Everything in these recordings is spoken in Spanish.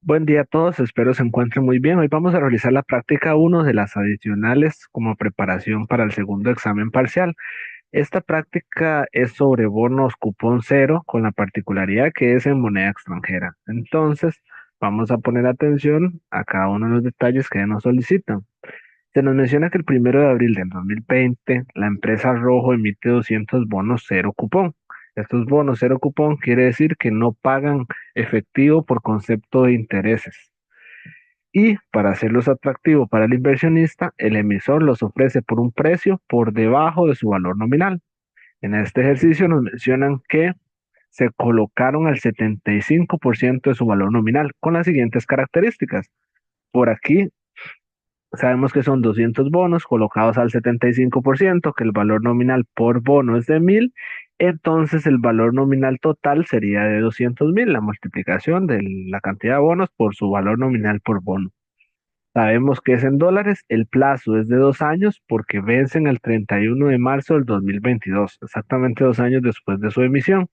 Buen día a todos, espero se encuentren muy bien. Hoy vamos a realizar la práctica uno de las adicionales como preparación para el segundo examen parcial. Esta práctica es sobre bonos cupón cero con la particularidad que es en moneda extranjera. Entonces, vamos a poner atención a cada uno de los detalles que nos solicitan. Se nos menciona que el 1 de abril del 2020, la empresa Rojo emite 200 bonos cero cupón. Estos bonos cero cupón quiere decir que no pagan efectivo por concepto de intereses. Y para hacerlos atractivos para el inversionista, el emisor los ofrece por un precio por debajo de su valor nominal. En este ejercicio nos mencionan que se colocaron al 75% de su valor nominal con las siguientes características. Por aquí sabemos que son 200 bonos colocados al 75%, que el valor nominal por bono es de 1000, entonces el valor nominal total sería de 200.000, la multiplicación de la cantidad de bonos por su valor nominal por bono. Sabemos que es en dólares, el plazo es de 2 años porque vencen el 31 de marzo del 2022, exactamente 2 años después de su emisión.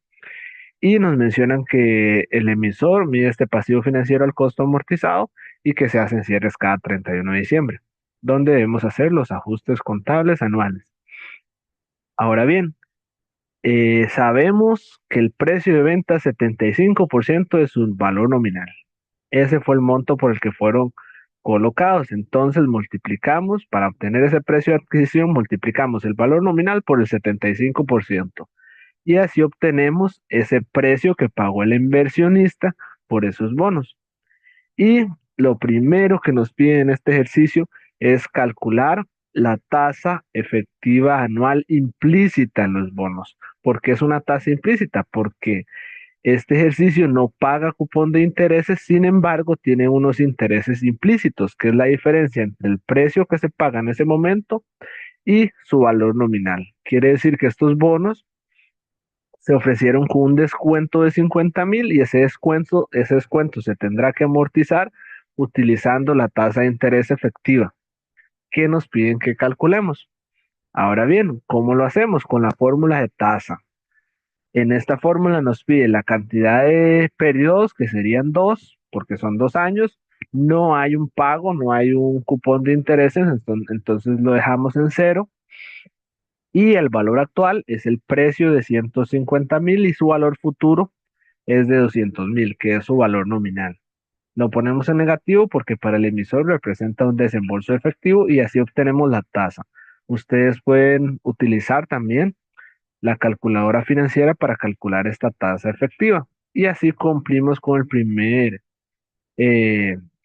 Y nos mencionan que el emisor mide este pasivo financiero al costo amortizado y que se hacen cierres cada 31 de diciembre, donde debemos hacer los ajustes contables anuales. Ahora bien, sabemos que el precio de venta es 75% de su valor nominal. Ese fue el monto por el que fueron colocados. Entonces multiplicamos, para obtener ese precio de adquisición, multiplicamos el valor nominal por el 75% y así obtenemos ese precio que pagó el inversionista por esos bonos. Y lo primero que nos pide en este ejercicio es calcular la tasa efectiva anual implícita en los bonos. ¿Por qué es una tasa implícita? Porque este ejercicio no paga cupón de intereses, sin embargo, tiene unos intereses implícitos, que es la diferencia entre el precio que se paga en ese momento y su valor nominal. Quiere decir que estos bonos se ofrecieron con un descuento de 50.000 y ese descuento se tendrá que amortizar utilizando la tasa de interés efectiva que nos piden que calculemos. Ahora bien, ¿cómo lo hacemos? Con la fórmula de tasa. En esta fórmula nos pide la cantidad de periodos, que serían dos, porque son 2 años. No hay un pago, no hay un cupón de intereses, entonces lo dejamos en cero. Y el valor actual es el precio de 150.000 y su valor futuro es de 200.000, que es su valor nominal. Lo ponemos en negativo porque para el emisor representa un desembolso efectivo y así obtenemos la tasa. Ustedes pueden utilizar también la calculadora financiera para calcular esta tasa efectiva. Y así cumplimos con el primer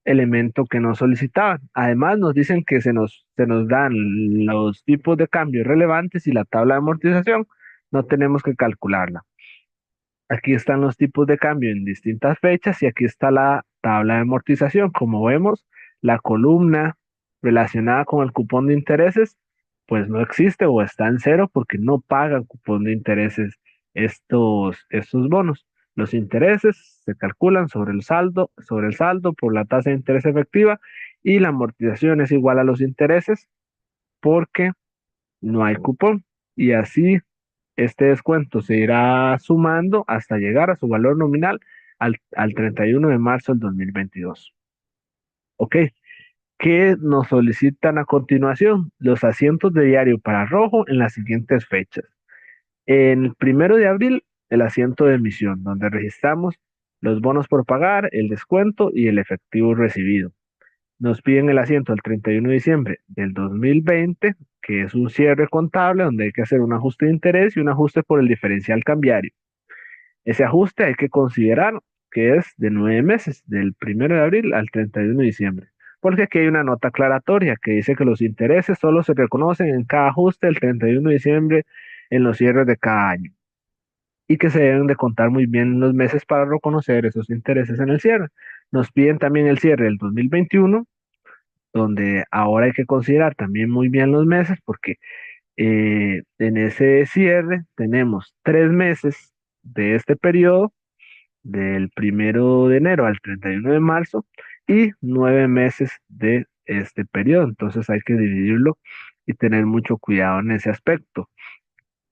elemento que nos solicitaban. Además, nos dicen que se nos dan los tipos de cambio relevantes y la tabla de amortización. No tenemos que calcularla. Aquí están los tipos de cambio en distintas fechas y aquí está la tabla de amortización. Como vemos, la columna relacionada con el cupón de intereses, pues no existe o está en cero porque no pagan cupón de intereses estos bonos. Los intereses se calculan sobre el saldo por la tasa de interés efectiva y la amortización es igual a los intereses porque no hay cupón. Y así este descuento se irá sumando hasta llegar a su valor nominal al 31 de marzo del 2022. Ok, ¿qué nos solicitan a continuación? Los asientos de diario para rojo en las siguientes fechas. En el 1 de abril, el asiento de emisión, donde registramos los bonos por pagar, el descuento y el efectivo recibido. Nos piden el asiento el 31 de diciembre del 2020, que es un cierre contable donde hay que hacer un ajuste de interés y un ajuste por el diferencial cambiario. Ese ajuste hay que considerar que es de 9 meses, del 1 de abril al 31 de diciembre, porque aquí hay una nota aclaratoria que dice que los intereses solo se reconocen en cada ajuste del 31 de diciembre en los cierres de cada año y que se deben de contar muy bien los meses para reconocer esos intereses en el cierre. Nos piden también el cierre del 2021, donde ahora hay que considerar también muy bien los meses porque en ese cierre tenemos 3 meses de este periodo, del 1 de enero al 31 de marzo, y 9 meses de este periodo. Entonces hay que dividirlo y tener mucho cuidado en ese aspecto.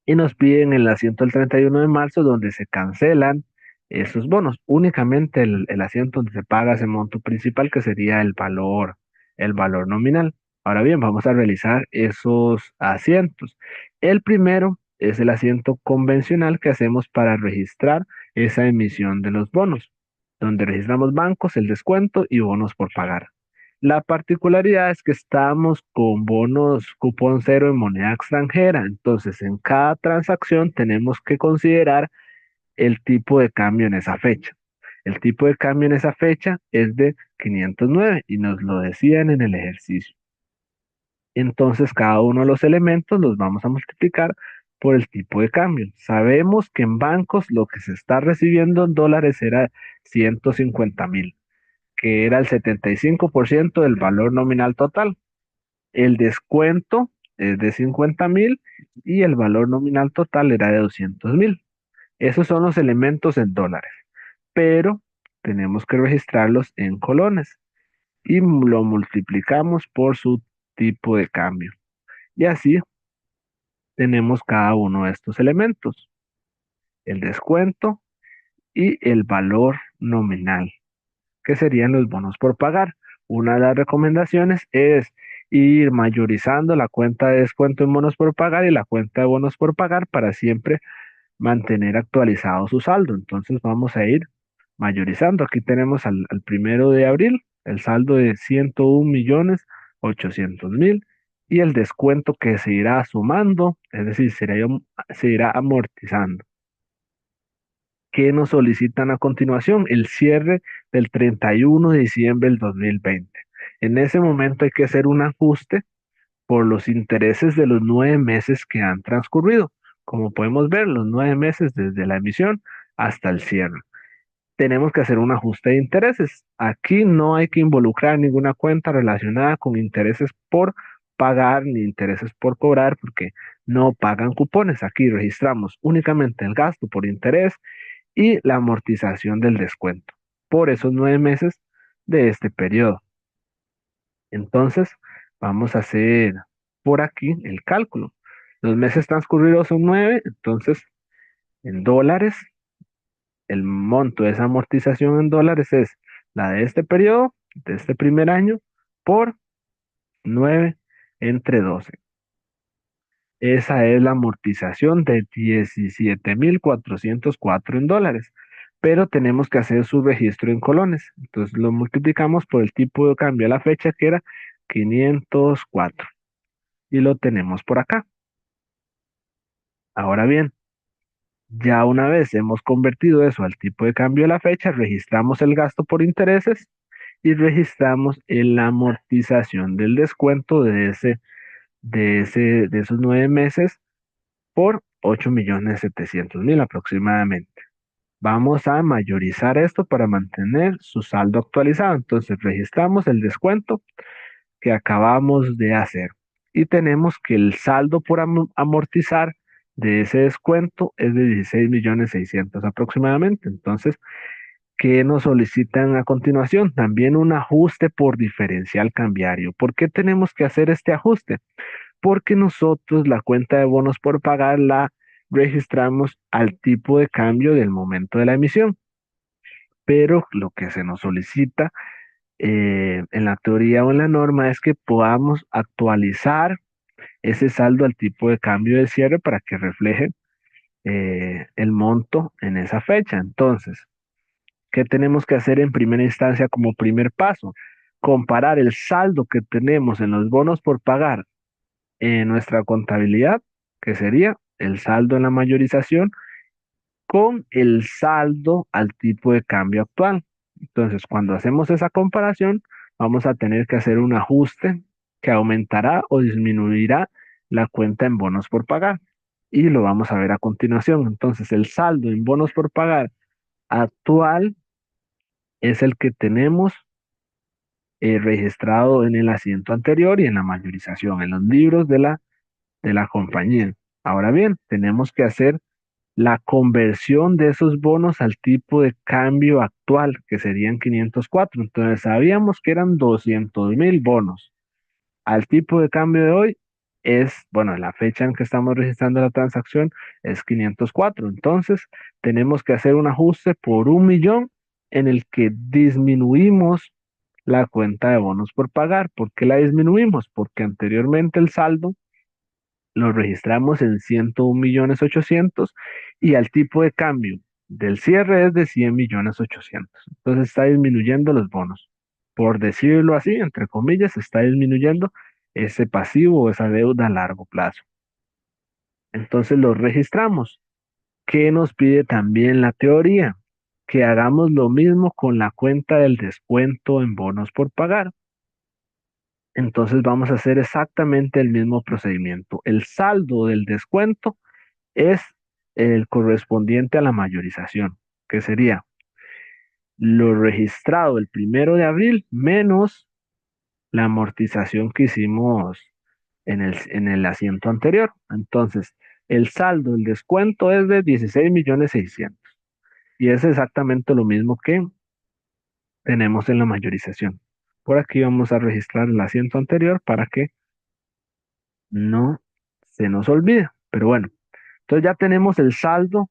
Y nos piden el asiento del 31 de marzo, donde se cancelan esos bonos. Únicamente el asiento donde se paga ese monto principal que sería el valor nominal. Ahora bien, vamos a realizar esos asientos. El primero es el asiento convencional que hacemos para registrar esa emisión de los bonos, donde registramos bancos, el descuento y bonos por pagar. La particularidad es que estamos con bonos cupón cero en moneda extranjera, entonces en cada transacción tenemos que considerar el tipo de cambio en esa fecha. El tipo de cambio en esa fecha es de 509 y nos lo decían en el ejercicio. Entonces, cada uno de los elementos los vamos a multiplicar por el tipo de cambio. Sabemos que en bancos lo que se está recibiendo en dólares era 150.000, que era el 75% del valor nominal total. El descuento es de 50.000 y el valor nominal total era de 200.000. Esos son los elementos en dólares, pero tenemos que registrarlos en colones y lo multiplicamos por su tipo de cambio. Y así tenemos cada uno de estos elementos, el descuento y el valor nominal, que serían los bonos por pagar. Una de las recomendaciones es ir mayorizando la cuenta de descuento en bonos por pagar y la cuenta de bonos por pagar para siempre mantener actualizado su saldo. Entonces vamos a ir mayorizando. Aquí tenemos al 1 de abril el saldo de 101.800.000 y el descuento que se irá sumando, es decir, se irá amortizando. ¿Qué nos solicitan a continuación? El cierre del 31 de diciembre del 2020. En ese momento hay que hacer un ajuste por los intereses de los 9 meses que han transcurrido. Como podemos ver, los 9 meses desde la emisión hasta el cierre. Tenemos que hacer un ajuste de intereses. Aquí no hay que involucrar ninguna cuenta relacionada con intereses por pagar ni intereses por cobrar porque no pagan cupones. Aquí registramos únicamente el gasto por interés y la amortización del descuento por esos 9 meses de este periodo. Entonces, vamos a hacer por aquí el cálculo. Los meses transcurridos son 9, entonces en dólares, el monto de esa amortización en dólares es la de este periodo, de este primer año, por 9 entre 12. Esa es la amortización de 17.404 en dólares, pero tenemos que hacer su registro en colones. Entonces lo multiplicamos por el tipo de cambio a la fecha que era 504 y lo tenemos por acá. Ahora bien, ya una vez hemos convertido eso al tipo de cambio de la fecha, registramos el gasto por intereses y registramos la amortización del descuento de esos 9 meses por 8.700.000 aproximadamente. Vamos a mayorizar esto para mantener su saldo actualizado. Entonces registramos el descuento que acabamos de hacer y tenemos que el saldo por amortizar de ese descuento es de 16.600.000 aproximadamente. Entonces, ¿qué nos solicitan a continuación? También un ajuste por diferencial cambiario. ¿Por qué tenemos que hacer este ajuste? Porque nosotros la cuenta de bonos por pagar la registramos al tipo de cambio del momento de la emisión, pero lo que se nos solicita en la teoría o en la norma es que podamos actualizar ese saldo al tipo de cambio de cierre para que refleje el monto en esa fecha. Entonces, ¿qué tenemos que hacer en primera instancia como primer paso? Comparar el saldo que tenemos en los bonos por pagar en nuestra contabilidad, que sería el saldo en la mayorización, con el saldo al tipo de cambio actual. Entonces, cuando hacemos esa comparación, vamos a tener que hacer un ajuste que aumentará o disminuirá la cuenta en bonos por pagar. Y lo vamos a ver a continuación. Entonces, el saldo en bonos por pagar actual es el que tenemos registrado en el asiento anterior y en la mayorización, en los libros de la compañía. Ahora bien, tenemos que hacer la conversión de esos bonos al tipo de cambio actual, que serían 504. Entonces sabíamos que eran 200.000 bonos. Al tipo de cambio de hoy, bueno, la fecha en que estamos registrando la transacción es 504. Entonces, tenemos que hacer un ajuste por 1 millón en el que disminuimos la cuenta de bonos por pagar. ¿Por qué la disminuimos? Porque anteriormente el saldo lo registramos en 101.800.000 y al tipo de cambio del cierre es de 100.800.000. Entonces está disminuyendo los bonos. Por decirlo así, entre comillas, está disminuyendo ese pasivo o esa deuda a largo plazo. Entonces lo registramos. ¿Qué nos pide también la teoría? Que hagamos lo mismo con la cuenta del descuento en bonos por pagar. Entonces vamos a hacer exactamente el mismo procedimiento. El saldo del descuento es el correspondiente a la mayorización, que sería lo registrado el 1 de abril menos la amortización que hicimos en el asiento anterior. Entonces, el saldo, el descuento es de 16.600.000 y es exactamente lo mismo que tenemos en la mayorización. Por aquí vamos a registrar el asiento anterior para que no se nos olvide. Pero bueno, entonces ya tenemos el saldo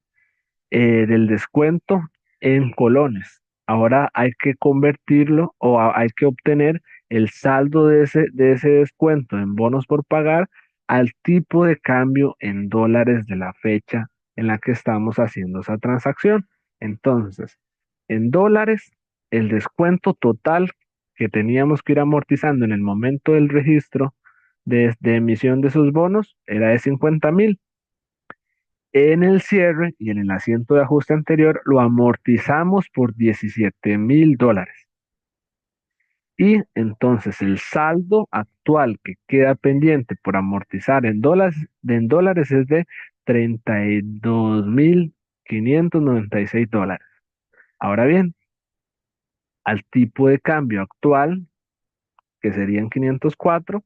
del descuento en colones. Ahora hay que convertirlo o hay que obtener el saldo de ese descuento en bonos por pagar al tipo de cambio en dólares de la fecha en la que estamos haciendo esa transacción. Entonces, en dólares, el descuento total que teníamos que ir amortizando en el momento del registro de emisión de sus bonos era de 50.000. En el cierre y en el asiento de ajuste anterior lo amortizamos por 17.000 dólares. Y entonces el saldo actual que queda pendiente por amortizar en dólares es de 32.596 dólares. Ahora bien, al tipo de cambio actual, que serían 504,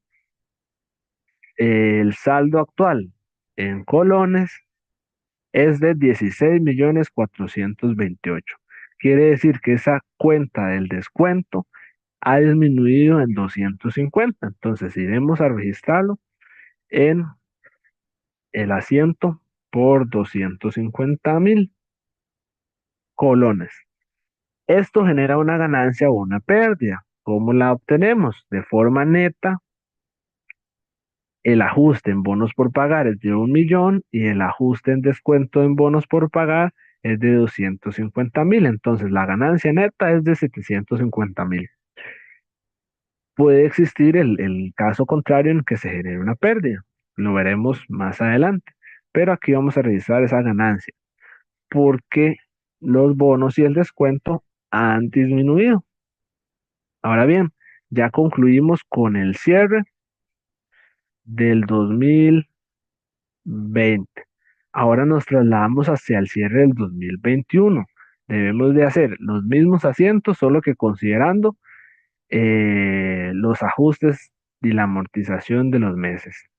el saldo actual en colones es de 16.428.000. Quiere decir que esa cuenta del descuento ha disminuido en 250. Entonces iremos a registrarlo en el asiento por 250.000 colones. Esto genera una ganancia o una pérdida. ¿Cómo la obtenemos? De forma neta, el ajuste en bonos por pagar es de 1 millón y el ajuste en descuento en bonos por pagar es de 250.000. Entonces la ganancia neta es de 750.000. Puede existir el caso contrario en que se genere una pérdida. Lo veremos más adelante. Pero aquí vamos a revisar esa ganancia porque los bonos y el descuento han disminuido. Ahora bien, ya concluimos con el cierre del 2020. Ahora nos trasladamos hacia el cierre del 2021. Debemos de hacer los mismos asientos, solo que considerando los ajustes y la amortización de los meses.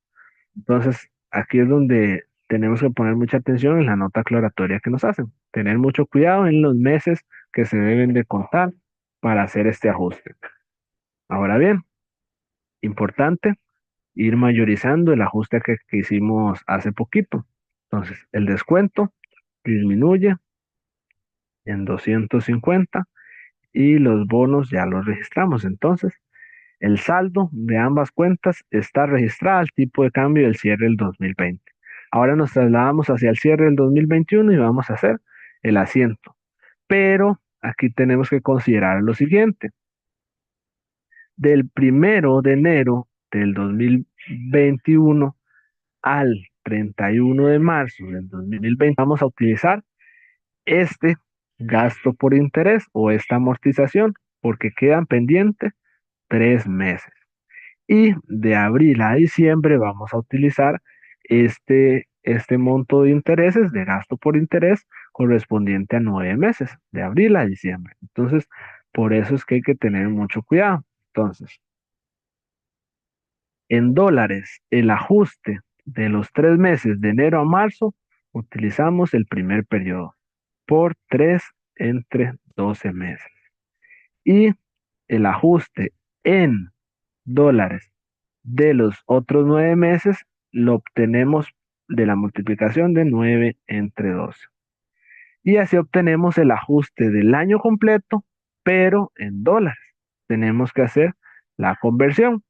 Entonces, aquí es donde tenemos que poner mucha atención en la nota aclaratoria que nos hacen. Tener mucho cuidado en los meses que se deben de contar para hacer este ajuste. Ahora bien, importante ir mayorizando el ajuste que hicimos hace poquito. Entonces, el descuento disminuye en 250 y los bonos ya los registramos. Entonces, el saldo de ambas cuentas está registrado al tipo de cambio del cierre del 2020. Ahora nos trasladamos hacia el cierre del 2021 y vamos a hacer el asiento. Pero aquí tenemos que considerar lo siguiente. Del 1 de enero del 2021 al 31 de marzo del 2020 vamos a utilizar este gasto por interés o esta amortización porque quedan pendientes 3 meses. Y de abril a diciembre vamos a utilizar este monto de intereses, de gasto por interés, correspondiente a 9 meses, de abril a diciembre. Entonces, por eso es que hay que tener mucho cuidado. Entonces, en dólares, el ajuste de los 3 meses de enero a marzo, utilizamos el primer periodo por 3 entre 12 meses. Y el ajuste en dólares de los otros 9 meses lo obtenemos de la multiplicación de 9 entre 12. Y así obtenemos el ajuste del año completo, pero en dólares. Tenemos que hacer la conversión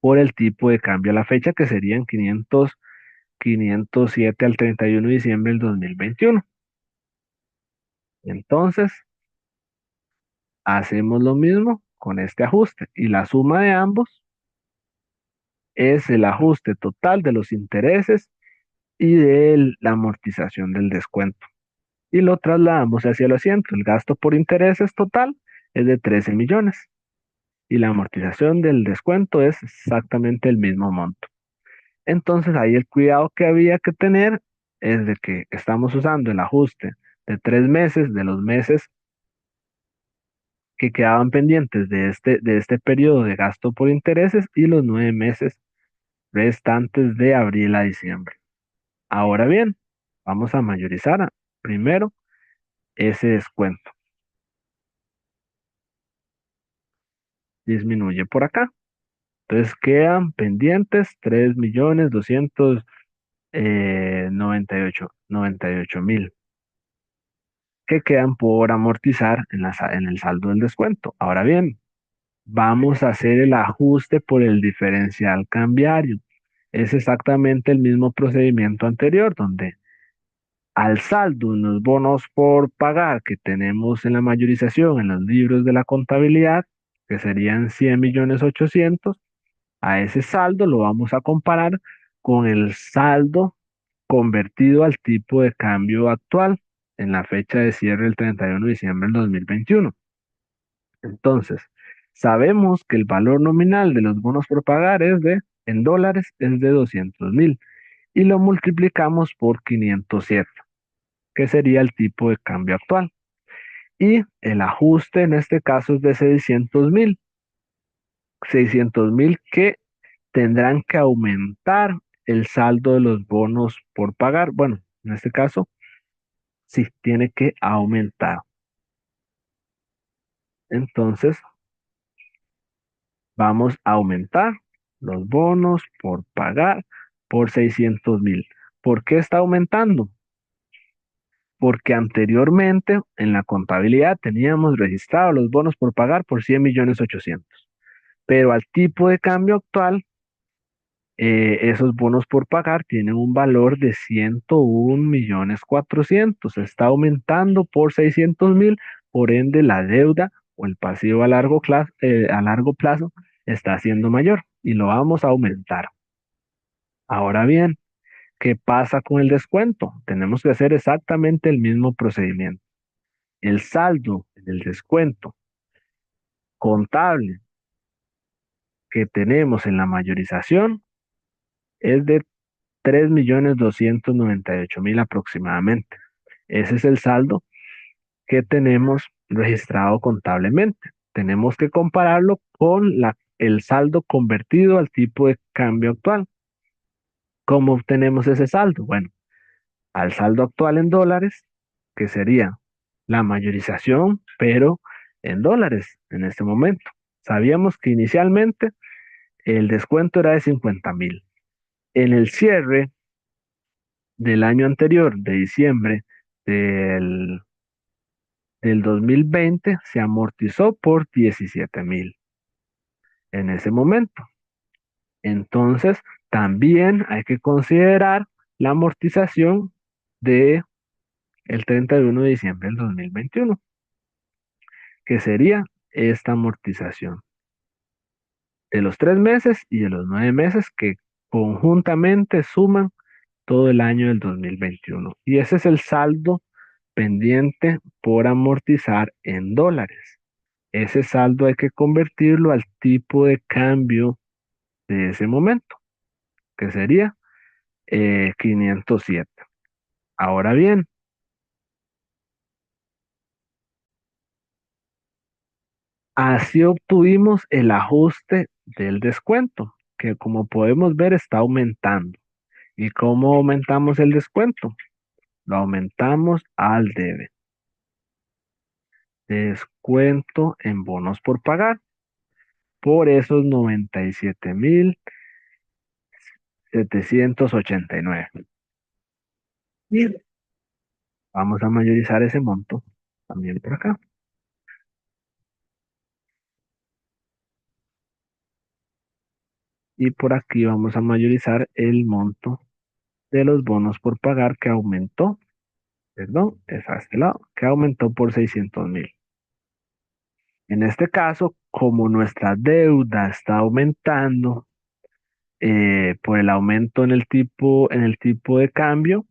por el tipo de cambio a la fecha, que serían 507 al 31 de diciembre del 2021. Entonces, hacemos lo mismo con este ajuste y la suma de ambos es el ajuste total de los intereses y de la amortización del descuento. Y lo trasladamos hacia el asiento. El gasto por intereses total es de 13 millones y la amortización del descuento es exactamente el mismo monto. Entonces ahí el cuidado que había que tener es de que estamos usando el ajuste de 3 meses de los meses que quedaban pendientes de este periodo de gasto por intereses y los 9 meses restantes de abril a diciembre. Ahora bien, vamos a mayorizar primero ese descuento. Disminuye por acá. Entonces quedan pendientes 3.298.000 que quedan por amortizar en el saldo del descuento. Ahora bien, vamos a hacer el ajuste por el diferencial cambiario. Es exactamente el mismo procedimiento anterior, donde al saldo en los bonos por pagar que tenemos en la mayorización en los libros de la contabilidad, que serían 100.800.000, a ese saldo lo vamos a comparar con el saldo convertido al tipo de cambio actual en la fecha de cierre el 31 de diciembre del 2021. Entonces, sabemos que el valor nominal de los bonos por pagar en dólares, es de 200.000 y lo multiplicamos por 507, que sería el tipo de cambio actual. Y el ajuste en este caso es de 600.000, 600.000 que tendrán que aumentar el saldo de los bonos por pagar. Bueno, en este caso, sí, tiene que aumentar. Entonces, vamos a aumentar los bonos por pagar por 600.000. ¿Por qué está aumentando? Porque anteriormente en la contabilidad teníamos registrados los bonos por pagar por 100.800.000, pero al tipo de cambio actual, esos bonos por pagar tienen un valor de 101.400.000. Está aumentando por 600.000, por ende la deuda o el pasivo a largo plazo está siendo mayor y lo vamos a aumentar. Ahora bien, ¿qué pasa con el descuento? Tenemos que hacer exactamente el mismo procedimiento. El saldo del descuento contable que tenemos en la mayorización es de 3.298.000 aproximadamente. Ese es el saldo que tenemos registrado contablemente. Tenemos que compararlo con el saldo convertido al tipo de cambio actual. ¿Cómo obtenemos ese saldo? Bueno, al saldo actual en dólares, que sería la mayorización, pero en dólares en este momento. Sabíamos que inicialmente el descuento era de 50.000. En el cierre del año anterior, de diciembre del, del 2020, se amortizó por 17.000 en ese momento. Entonces, también hay que considerar la amortización de el 31 de diciembre del 2021, que sería esta amortización de los 3 meses y de los 9 meses que conjuntamente suman todo el año del 2021. Y ese es el saldo pendiente por amortizar en dólares. Ese saldo hay que convertirlo al tipo de cambio de ese momento, que sería 507. Ahora bien, así obtuvimos el ajuste del descuento, que como podemos ver está aumentando. ¿Y cómo aumentamos el descuento? Lo aumentamos al debe. Descuento en bonos por pagar por esos 97.789. Y vamos a mayorizar ese monto también por acá. Y por aquí vamos a mayorizar el monto de los bonos por pagar que aumentó, perdón, es a este lado, que aumentó por 600.000. En este caso, como nuestra deuda está aumentando por el aumento en el tipo de cambio,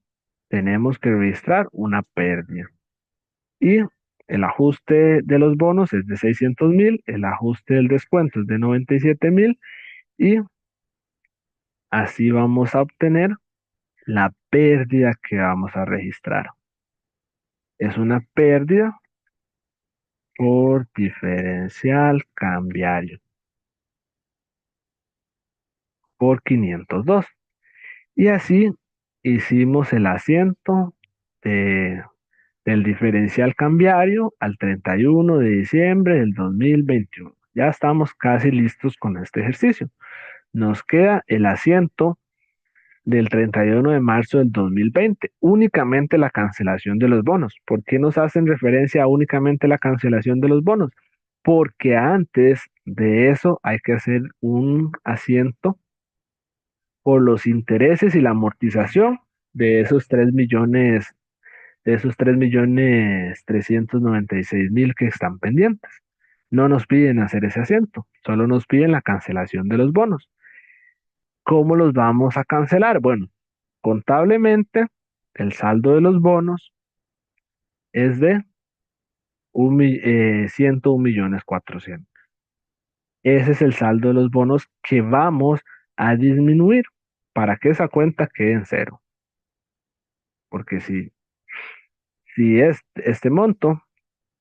tenemos que registrar una pérdida. Y el ajuste de los bonos es de 600.000, el ajuste del descuento es de 97.000 y así vamos a obtener la pérdida que vamos a registrar. Es una pérdida por diferencial cambiario por 502. Y así hicimos el asiento de- del diferencial cambiario al 31 de diciembre del 2021. Ya estamos casi listos con este ejercicio. Nos queda el asiento del 31 de marzo del 2020, únicamente la cancelación de los bonos. ¿Por qué nos hacen referencia a únicamente la cancelación de los bonos? Porque antes de eso hay que hacer un asiento por los intereses y la amortización de esos 3.000.000, de esos 3.396.000 que están pendientes. No nos piden hacer ese asiento, solo nos piden la cancelación de los bonos. ¿Cómo los vamos a cancelar? Bueno, contablemente, el saldo de los bonos es de 101.400.000. Ese es el saldo de los bonos que vamos a disminuir para que esa cuenta quede en cero. Porque si este monto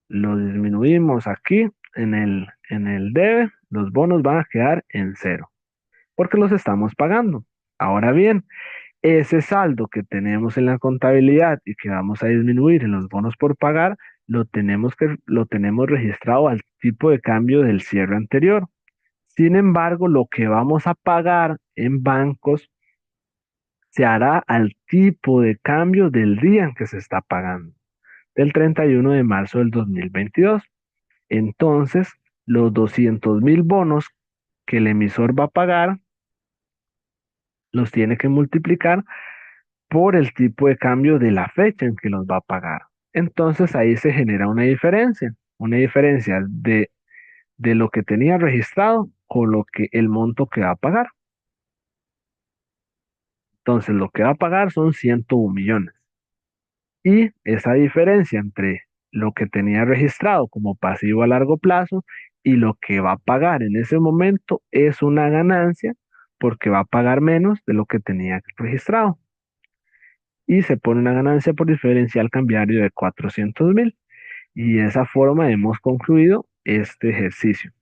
lo disminuimos aquí en el debe, los bonos van a quedar en cero, porque los estamos pagando. Ahora bien, ese saldo que tenemos en la contabilidad y que vamos a disminuir en los bonos por pagar, lo tenemos registrado al tipo de cambio del cierre anterior. Sin embargo, lo que vamos a pagar en bancos se hará al tipo de cambio del día en que se está pagando, del 31 de marzo del 2022. Entonces, los 200.000 bonos que el emisor va a pagar, los tiene que multiplicar por el tipo de cambio de la fecha en que los va a pagar. Entonces ahí se genera una diferencia de lo que tenía registrado con lo que el monto que va a pagar. Entonces lo que va a pagar son 101 millones. Y esa diferencia entre lo que tenía registrado como pasivo a largo plazo y lo que va a pagar en ese momento es una ganancia porque va a pagar menos de lo que tenía registrado. Y se pone una ganancia por diferencial cambiario de 400.000. Y de esa forma hemos concluido este ejercicio.